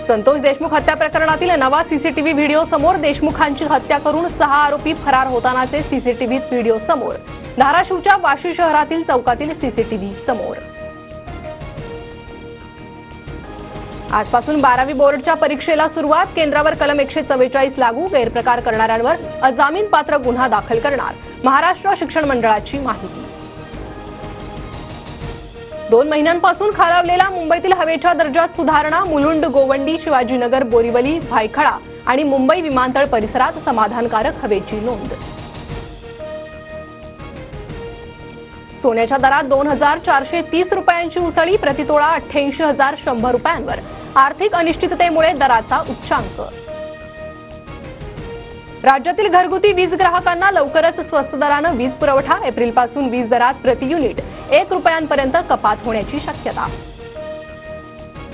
संतोष देशमुख हत्या प्रकरणातील नवा सीसीटीव्ही व्हिडिओ समोर. देशमुखांची हत्या करून 6 आरोपी फरार होतानाचे सीसीटीव्हीत व्हिडिओ समोर. धाराशिवच्या वाशी शहरातील चौकातील सीसीटीव्ही समोर. आजपासून 12वी बोर्डच्या परीक्षेला सुरुवात. केंद्रावर कलम 144 लागू. गैरप्रकार करणाऱ्यांवर अजामीनपात्र गुन्हा दाखल करणार. महाराष्ट्र शिक्षण मंडळाची माहिती. 2 महिन्यांपासून खालावलेला मुंबईतील हवेच्या दर्जात सुधारणा. मुलुंड, गोवंडी, शिवाजीनगर, बोरीवली, भायखळा आणि मुंबई विमानतळ परिसरात समाधानकारक हवेची नोंद. सोन्याच्या दरात 2430 रुपयांची उसळी. प्रतितोळा 88,100 रुपयांवर. आर्थिक अनिश्चिततेमुळे दराचा उच्चांक. राज्यातील घरगुती वीज ग्राहकांना लवकरच स्वस्त दराने वीज पुरवठा. एप्रिलपासून वीज दरात प्रति युनिट 1 रुपयांपर्यंत कपात होण्याची शक्यता.